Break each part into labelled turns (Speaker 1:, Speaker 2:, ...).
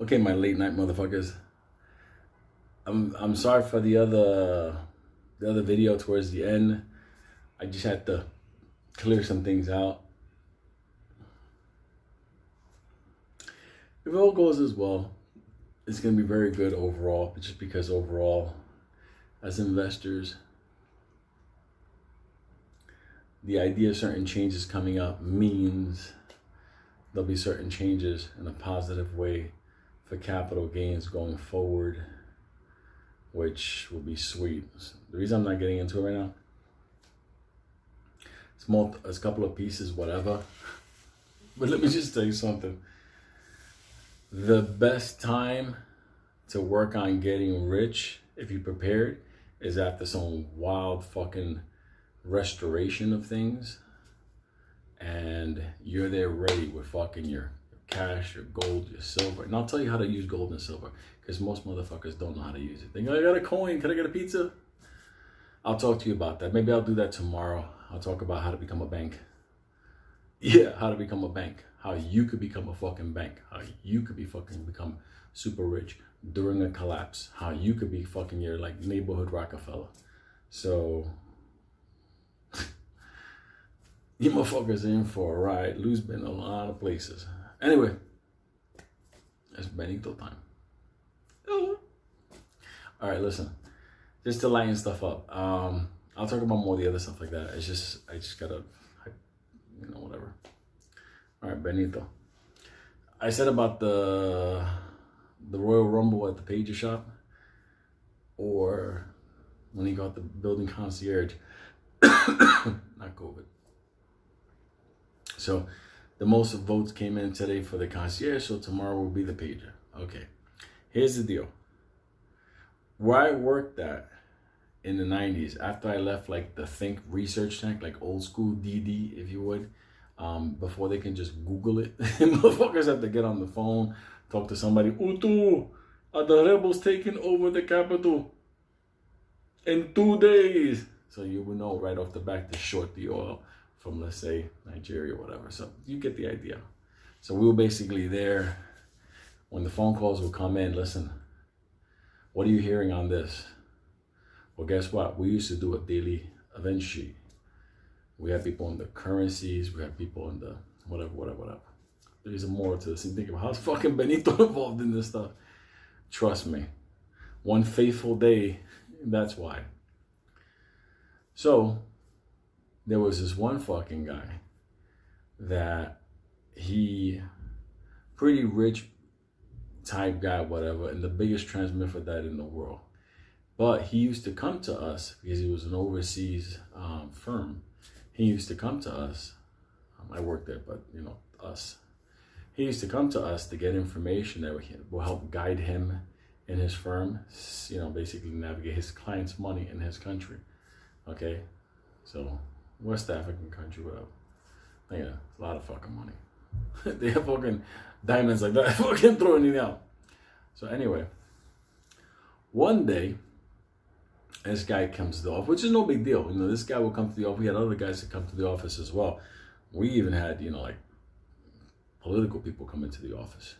Speaker 1: Okay, my late night motherfuckers. I'm sorry for the other video towards the end. I just had to clear some things out. If all goes as well, it's gonna be very good overall. Just because overall, as investors, the idea of certain changes coming up means there'll be certain changes in a positive way for capital gains going forward, which will be sweet. The reason I'm not getting into it right now, it's a couple of pieces, whatever. But let me just tell you something. The best time to work on getting rich, if you're prepared, is after some wild fucking restoration of things, and you're there ready with fucking your cash, your gold, your silver. And I'll tell you how to use gold and silver, because most motherfuckers don't know how to use it. They go, I got a coin, can I get a pizza? I'll talk to you about that. Maybe I'll do that tomorrow. I'll talk about how to become a bank. Yeah, how to become a bank. How you could become a fucking bank. How you could become super rich during a collapse. How you could be fucking your like neighborhood Rockefeller. So you motherfuckers in for a ride. Lou's been a lot of places. Anyway, it's Benito time. Oh. All right, listen. Just to lighten stuff up. I'll talk about more of the other stuff like that. I just gotta, whatever. All right, Benito. I said about the Royal Rumble at the Pager shop, or when he got the building concierge, not COVID. So the most votes came in today for the concierge, so tomorrow will be the pager. Okay, here's the deal. Where I worked at in the 90s, after I left like the Think research tank, like old school DD, if you would, before they can just Google it, motherfuckers have to get on the phone, talk to somebody. Utu, are the rebels taking over the capital in 2 days? So you will know right off the back to short the oil from, let's say, Nigeria or whatever. So you get the idea. So we were basically there when the phone calls would come in. Listen, what are you hearing on this? Well, guess what? We used to do a daily event sheet. We had people in the currencies. We had people in the whatever. There's more to this. And think about how's fucking Benito involved in this stuff. Trust me. One faithful day, that's why. So there was this one fucking guy that he pretty rich type guy, whatever, and the biggest transmitter for that in the world. But he used to come to us because he was an overseas firm. He used to come to us. I worked there, but us. He used to come to us to get information that will help guide him in his firm. Basically navigate his clients' money in his country. Okay, so West African country, whatever. Yeah, a lot of fucking money. They have fucking diamonds like that. Fucking throwing it out. So anyway, one day, this guy comes to the office, which is no big deal. This guy will come to the office. We had other guys that come to the office as well. We even had, like political people come into the office.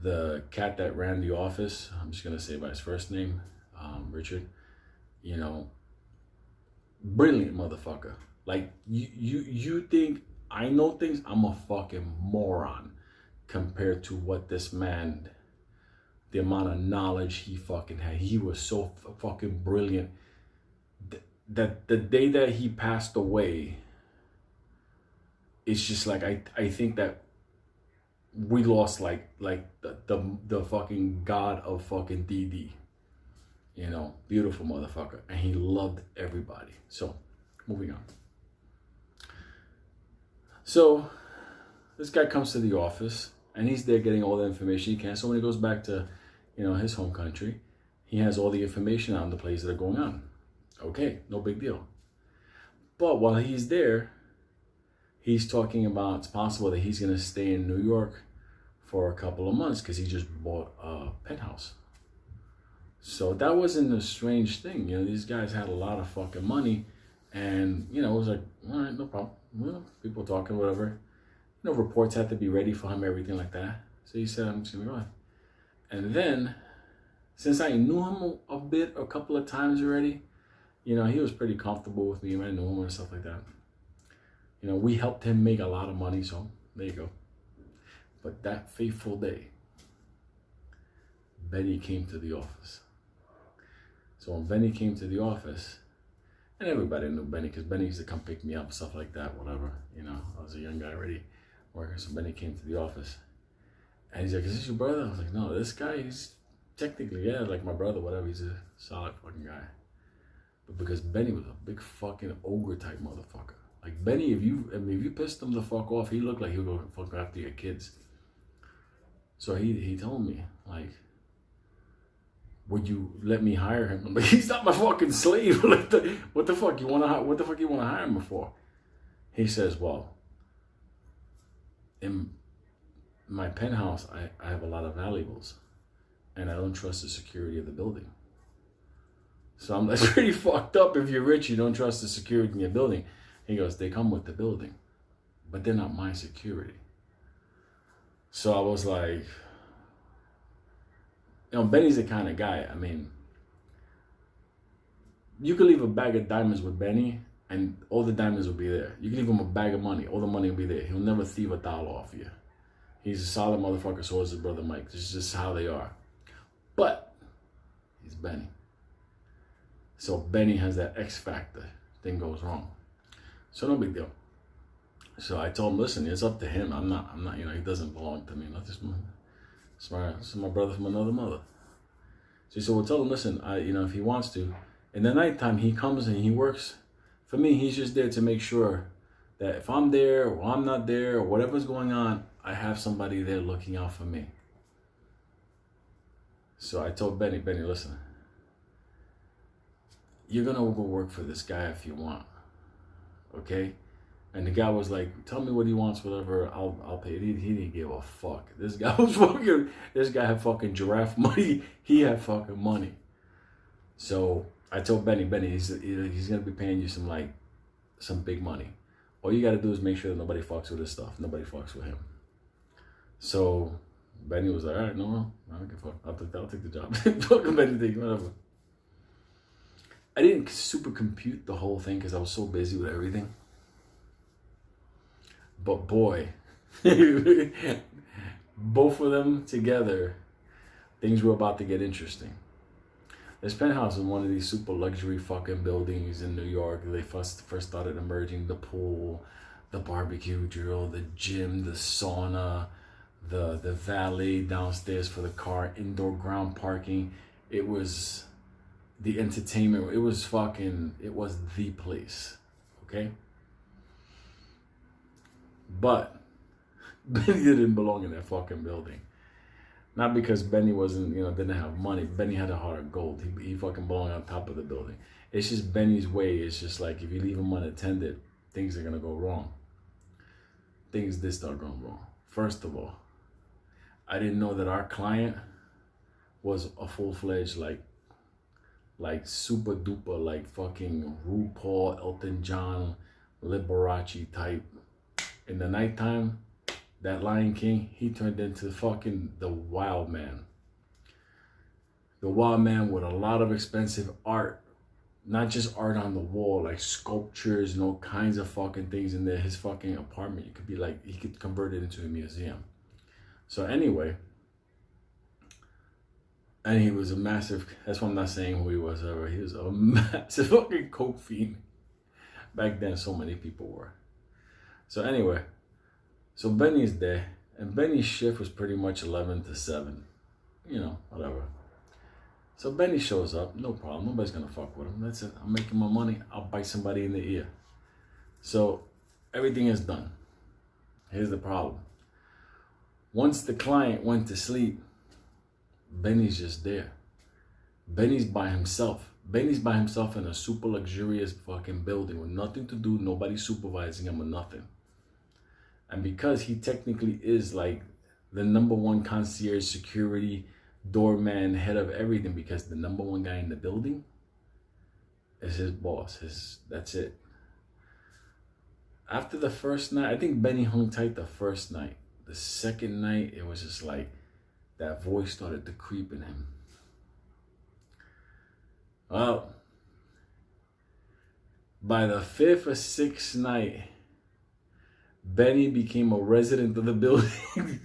Speaker 1: The cat that ran the office, I'm just gonna say by his first name, Richard. Brilliant motherfucker. Like you think I know things? I'm a fucking moron compared to what this man, the amount of knowledge he fucking had. He was so fucking brilliant that the day that he passed away, it's just like I think that we lost like the fucking god of fucking DD. Beautiful motherfucker, and he loved everybody. So moving on. So this guy comes to the office and he's there getting all the information he can. So when he goes back to, his home country, he has all the information on the plays that are going on. Okay, no big deal. But while he's there, he's talking about it's possible that he's going to stay in New York for a couple of months because he just bought a penthouse. So that wasn't a strange thing. These guys had a lot of fucking money, and, it was like, all right, no problem. People talking, whatever. Reports had to be ready for him, everything like that. So he said, I'm just going to go on. And then, since I knew him a bit, a couple of times already, you know, he was pretty comfortable with me when I knew him and stuff like that. You know, we helped him make a lot of money, so there you go. But that fateful day, Benny came to the office. So when Benny came to the office, and everybody knew Benny because Benny used to come pick me up, stuff like that, whatever. You know, I was a young guy already working, so Benny came to the office. And he's like, is this your brother? I was like, no, this guy, he's technically, yeah, like my brother, whatever. He's a solid fucking guy. But because Benny was a big fucking ogre type motherfucker. Like Benny, if you pissed him the fuck off, he looked like he would go fuck after your kids. So he told me, like, would you let me hire him? I'm like, he's not my fucking slave. What the fuck you wanna hire him for? He says, well, in my penthouse, I have a lot of valuables, and I don't trust the security of the building. So I'm like, that's pretty fucked up. If you're rich, you don't trust the security in your building. He goes, they come with the building, but they're not my security. So I was like, you know, Benny's the kind of guy, I mean, you could leave a bag of diamonds with Benny and all the diamonds will be there. You can leave him a bag of money, all the money will be there. He'll never thieve $1 off you. He's a solid motherfucker, so is his brother Mike. This is just how they are. But he's Benny. So Benny has that X factor. Thing goes wrong. So no big deal. So I told him, listen, it's up to him. I'm not, you know, he doesn't belong to me. Not just it's my brother from another mother. So he said, well, tell him, listen, you know, if he wants to, in the nighttime, he comes and he works. For me, he's just there to make sure that if I'm there or I'm not there or whatever's going on, I have somebody there looking out for me. So I told Benny, listen, you're going to go work for this guy if you want, okay? And the guy was like, tell me what he wants, whatever, I'll pay. He didn't give a fuck. This guy had fucking giraffe money. He had fucking money. So I told Benny, he's going to be paying you some big money. All you got to do is make sure that nobody fucks with his stuff. Nobody fucks with him. So Benny was like, all right, no, I don't give a fuck. I'll take the job. Fucking Benny thing, whatever. I didn't super compute the whole thing because I was so busy with everything. But boy, both of them together, things were about to get interesting. This penthouse is one of these super luxury fucking buildings in New York. They first started emerging: the pool, the barbecue grill, the gym, the sauna, the valet downstairs for the car, indoor ground parking. It was the entertainment. It was the place. Okay. But Benny didn't belong in that fucking building. Not because Benny didn't have money. Benny had a heart of gold. He fucking belonged on top of the building. It's just Benny's way. It's just like, if you leave him unattended, things are going to go wrong. Things did start going wrong. First of all, I didn't know that our client was a full-fledged, like super duper, like fucking RuPaul, Elton John, Liberace type. In the nighttime, that Lion King, he turned into fucking the wild man. The wild man with a lot of expensive art. Not just art on the wall, like sculptures and all kinds of fucking things in there. His fucking apartment, he could convert it into a museum. So anyway, and he was a massive, that's why I'm not saying who he was ever. He was a massive fucking coke fiend. Back then, so many people were. So anyway, so Benny's there, and Benny's shift was pretty much 11 to 7. You know, whatever. So Benny shows up, no problem. Nobody's going to fuck with him. That's it. I'm making my money. I'll bite somebody in the ear. So everything is done. Here's the problem. Once the client went to sleep, Benny's just there. Benny's by himself. Benny's by himself in a super luxurious fucking building with nothing to do, nobody supervising him or nothing. And because he technically is like the #1 concierge, security, doorman, head of everything, because the #1 guy in the building is his boss. That's it. After the first night, I think Benny hung tight the first night. The second night, it was just like, that voice started to creep in him. Well, by the 5th or 6th night, Benny became a resident of the building.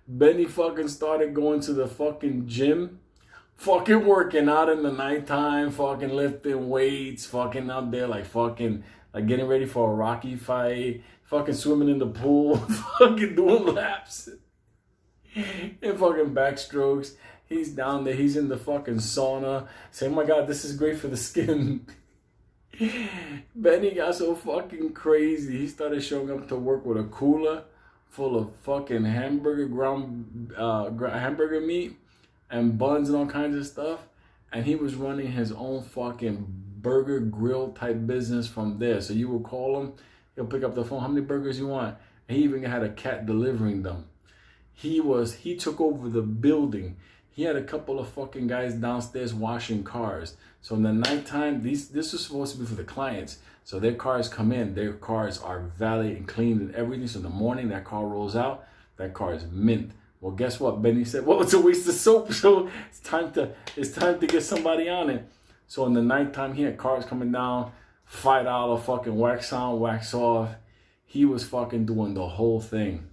Speaker 1: Benny fucking started going to the fucking gym, fucking working out in the nighttime, fucking lifting weights, fucking out there like fucking like getting ready for a Rocky fight, fucking swimming in the pool, fucking doing laps and fucking backstrokes. He's down there, he's in the fucking sauna, saying, "Oh my God, this is great for the skin." Benny got so fucking crazy, he started showing up to work with a cooler full of fucking hamburger meat and buns and all kinds of stuff. And he was running his own fucking burger grill type business from there. So you would call him, he'll pick up the phone, "How many burgers you want?" And he even had a cat delivering them. He took over the building. He had a couple of fucking guys downstairs washing cars. So in the nighttime, this was supposed to be for the clients. So their cars come in, their cars are valeted and cleaned and everything. So in the morning, that car rolls out, that car is mint. Well, guess what? Benny said, "Well, it's a waste of soap, so it's time to get somebody on it." So in the nighttime, he had cars coming down, $5 fucking wax on, wax off. He was fucking doing the whole thing.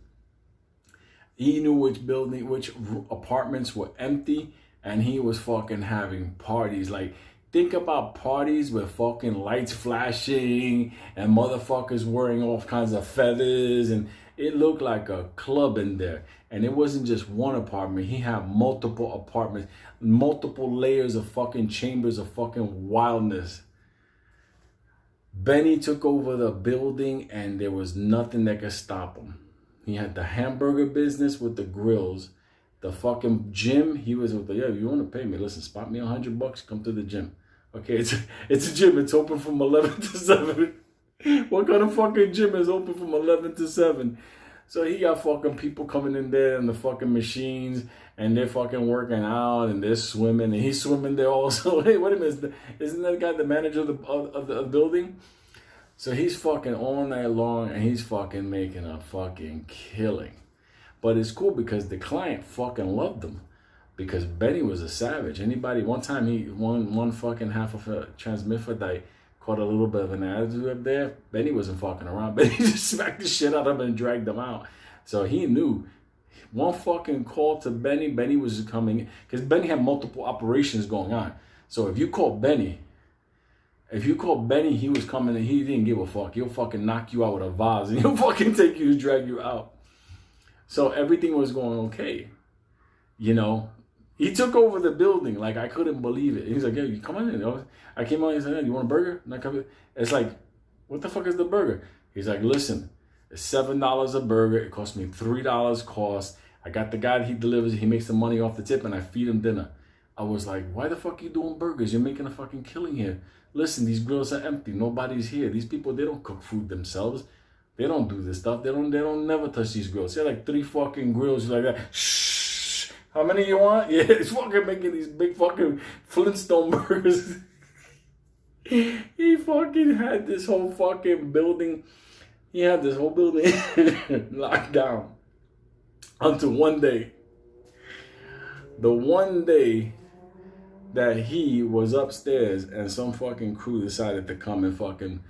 Speaker 1: He knew which apartments were empty, and he was fucking having parties. Like, think about parties with fucking lights flashing and motherfuckers wearing all kinds of feathers, and it looked like a club in there. And it wasn't just one apartment. He had multiple apartments, multiple layers of fucking chambers of fucking wildness. Benny took over the building, and there was nothing that could stop him. He had the hamburger business with the grills, the fucking gym. He was with the, "Yeah, you want to pay me? Listen, spot me $100, come to the gym." Okay, it's a gym. It's open from 11 to 7. What kind of fucking gym is open from 11 to 7? So he got fucking people coming in there and the fucking machines, and they're fucking working out and they're swimming, and he's swimming there also. Hey, wait a minute, isn't that guy the manager of the building? So he's fucking all night long, and he's fucking making a fucking killing. But it's cool because the client fucking loved him, because Benny was a savage. One time one fucking half of a transmifodite caught a little bit of an attitude up there. Benny wasn't fucking around. Benny just smacked the shit out of him and dragged him out. So he knew. One fucking call to Benny, Benny was coming, because Benny had multiple operations going on. So if you called Benny, he was coming and he didn't give a fuck. He'll fucking knock you out with a vase and he'll fucking take you to drag you out. So everything was going okay. You know, he took over the building. Like, I couldn't believe it. He's like, "Yeah, you come on in." I came out, he said, "Yeah, you want a burger?" And I come in. It's like, "What the fuck is the burger?" He's like, "Listen, it's $7 a burger. It cost me $3 cost. I got the guy that he delivers. He makes the money off the tip, and I feed him dinner." I was like, "Why the fuck are you doing burgers? You're making a fucking killing here. Listen, these grills are empty. Nobody's here. These people, they don't cook food themselves. They don't do this stuff. They don't never touch these grills. They're like 3 fucking grills like that. Shh. How many you want?" Yeah, he's fucking making these big fucking Flintstone burgers. He fucking had this whole fucking building. He had this whole building locked down until one day. The one day that he was upstairs and some fucking crew decided to come and fucking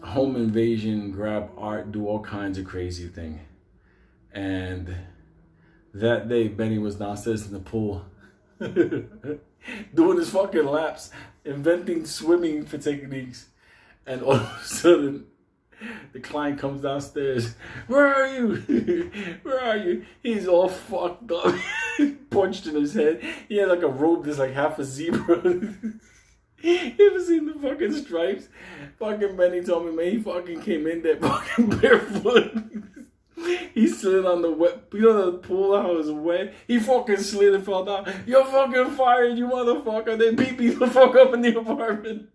Speaker 1: home invasion, grab art, do all kinds of crazy thing. And that day, Benny was downstairs in the pool doing his fucking laps, inventing swimming for techniques. And all of a sudden, the client comes downstairs. "Where are you? Where are you?" He's all fucked up, punched in his head. He had like a robe that's like half a zebra. You ever seen the fucking stripes? Fucking Benny told me, man, he fucking came in there fucking barefoot. He slid on the wet, you know the pool, how it was wet? He fucking slid and fell down. "You're fucking fired, you motherfucker." They beat me the fuck up in the apartment.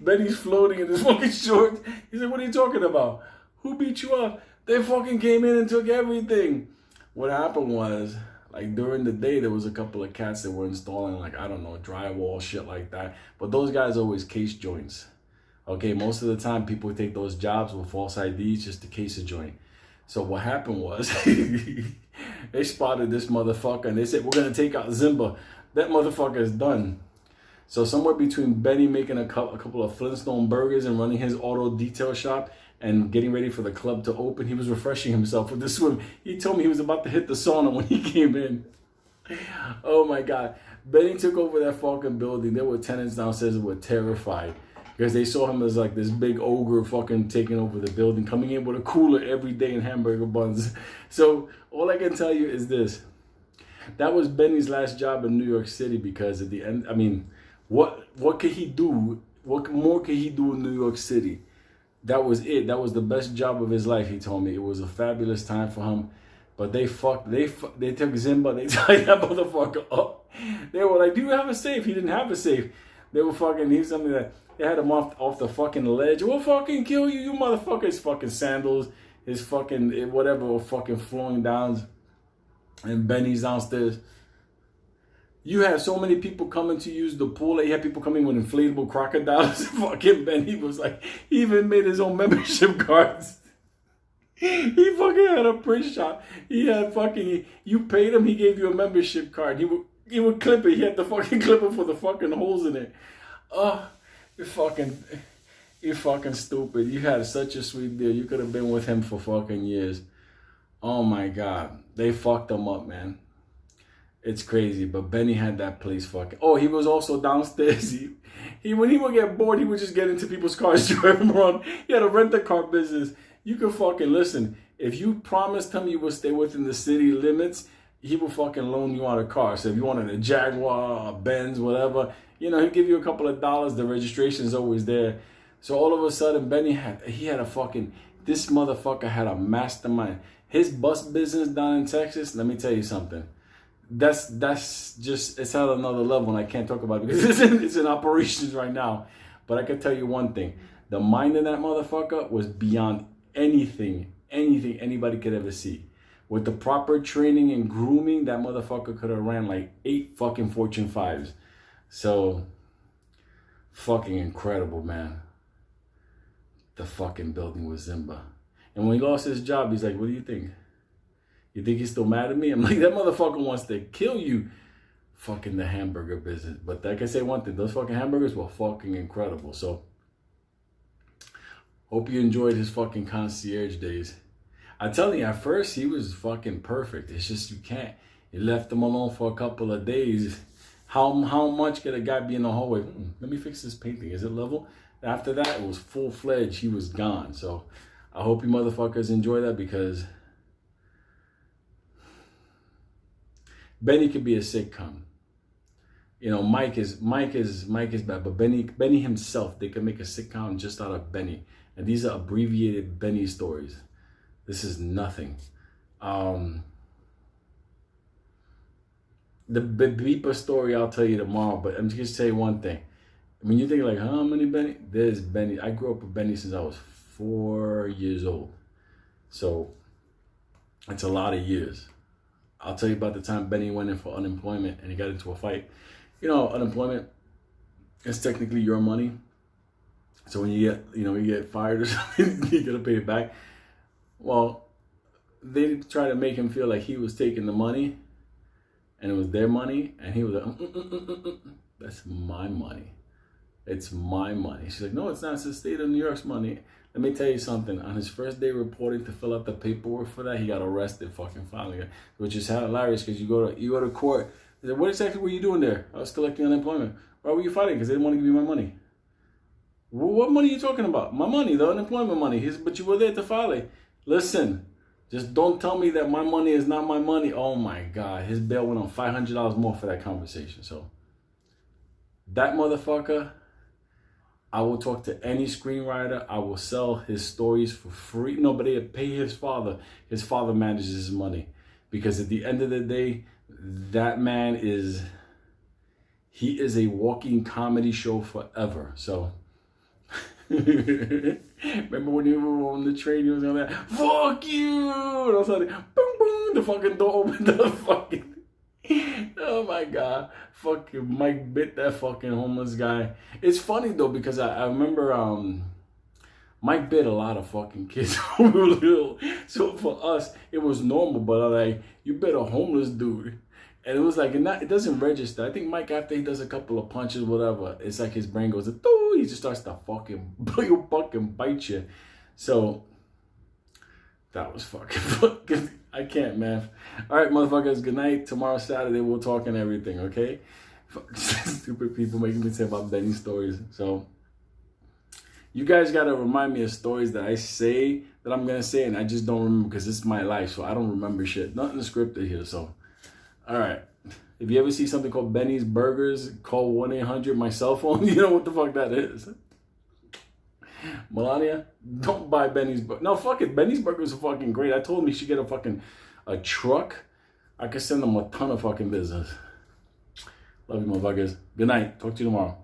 Speaker 1: Benny's floating in his fucking shorts. He's like, "What are you talking about? Who beat you up?" "They fucking came in and took everything." What happened was, like, during the day, there was a couple of cats that were installing, like, I don't know, drywall, shit like that. But those guys always case joints. Okay, most of the time, people take those jobs with false IDs just to case a joint. So what happened was they spotted this motherfucker and they said, we're going to take out Zimba. That motherfucker is done. So somewhere between Benny making a couple of Flintstone burgers and running his auto detail shop and getting ready for the club to open, he was refreshing himself with the swim. He told me he was about to hit the sauna when he came in. Oh my God. Benny took over that fucking building. There were tenants downstairs who were terrified because they saw him as like this big ogre fucking taking over the building, coming in with a cooler every day and hamburger buns. So all I can tell you is this. That was Benny's last job in New York City because at the end, I mean, what could he do? What more could he do in New York City? That was it. That was the best job of his life, he told me. It was a fabulous time for him. But they took Zimba, they tied that motherfucker up. They were like, do you have a safe? He didn't have a safe. They were fucking, he's something that, they had him off the fucking ledge. We'll fucking kill you, you motherfucker. His fucking sandals, his fucking, whatever, were fucking flowing down. And Benny's downstairs. You had so many people coming to use the pool. You had people coming with inflatable crocodiles. Fucking Benny was like, he even made his own membership cards. He fucking had a print shop. He had fucking, you paid him, he gave you a membership card. He would clip it. He had the fucking clipper for the fucking holes in it. Oh, you're fucking stupid. You had such a sweet deal. You could have been with him for fucking years. Oh my God. They fucked him up, man. It's crazy, but Benny had that place fucking. Oh, he was also downstairs. He when he would get bored, he would just get into people's cars, drive them around. He had a rent-a-car business. You could fucking listen. If you promised him you would stay within the city limits, he will fucking loan you out a car. So if you wanted a Jaguar, a Benz, whatever, you know, he'll give you a couple of dollars. The registration's always there. So all of a sudden, Benny had a fucking, this motherfucker had a mastermind. His bus business down in Texas, let me tell you something. That's just, it's at another level and I can't talk about it because it's in operations right now. But I can tell you one thing. The mind of that motherfucker was beyond anything anybody could ever see. With the proper training and grooming, that motherfucker could have ran like 8 fucking Fortune 5s. So, fucking incredible, man. The fucking building was Zimba. And when he lost his job, he's like, what do you think? You think he's still mad at me? I'm like, that motherfucker wants to kill you. Fucking the hamburger business. But I can say one thing, those fucking hamburgers were fucking incredible. So, hope you enjoyed his fucking concierge days. I tell you, at first, he was fucking perfect. It's just you can't. You left him alone for a couple of days. How much could a guy be in the hallway? Let me fix this painting. Is it level? After that, it was full-fledged. He was gone. So, I hope you motherfuckers enjoy that because Benny could be a sitcom. You know, Mike is bad, but Benny himself, they could make a sitcom just out of Benny. And these are abbreviated Benny stories. This is nothing. The Beeper story I'll tell you tomorrow, but I'm just gonna say one thing. When you think like, how many Benny? There's Benny. I grew up with Benny since I was 4 years old. So it's a lot of years. I'll tell you about the time Benny went in for unemployment and he got into a fight. You know, unemployment is technically your money. So when you get fired or something, you gotta pay it back. Well, they tried to make him feel like he was taking the money and it was their money. And he was like, that's my money. It's my money. She's like, no, it's not. It's the state of New York's money. Let me tell you something. On his first day reporting to fill out the paperwork for that, he got arrested fucking finally, which is hilarious because you go to court. He said, what exactly were you doing there? I was collecting unemployment. Why were you fighting? Because they didn't want to give me my money. Well, what money are you talking about? My money, the unemployment money. But you were there to file it. Listen, just don't tell me that my money is not my money. Oh my God, his bail went on $500 more for that conversation. So that motherfucker, I will talk to any screenwriter. I will sell his stories for free. No, but they pay his father. His father manages his money. Because at the end of the day, that man is a walking comedy show forever. So, remember when you were on the train, he was on that, fuck you! And all of a sudden, boom, boom, the fucking door opened up, fucking. Oh my God, fucking Mike bit that fucking homeless guy. It's funny though because I remember Mike bit a lot of fucking kids when we were little. So for us, it was normal. But like, you bit a homeless dude. And it was like, it doesn't register. I think Mike, after he does a couple of punches, whatever, it's like his brain goes, he just starts to fucking bite you. So that was fucking, I can't, man. All right, motherfuckers, good night. Tomorrow, Saturday, we'll talk and everything, okay? Stupid people making me say about Benny stories. So you guys got to remind me of stories that I say that I'm going to say, and I just don't remember because it's my life, so I don't remember shit. Nothing scripted here, so. All right. If you ever see something called Benny's Burgers, call 1-800 my cell phone. You know what the fuck that is. Melania, don't buy Benny's Burgers. No, fuck it. Benny's Burgers are fucking great. I told him he should get a truck. I could send him a ton of fucking business. Love you, motherfuckers. Good night. Talk to you tomorrow.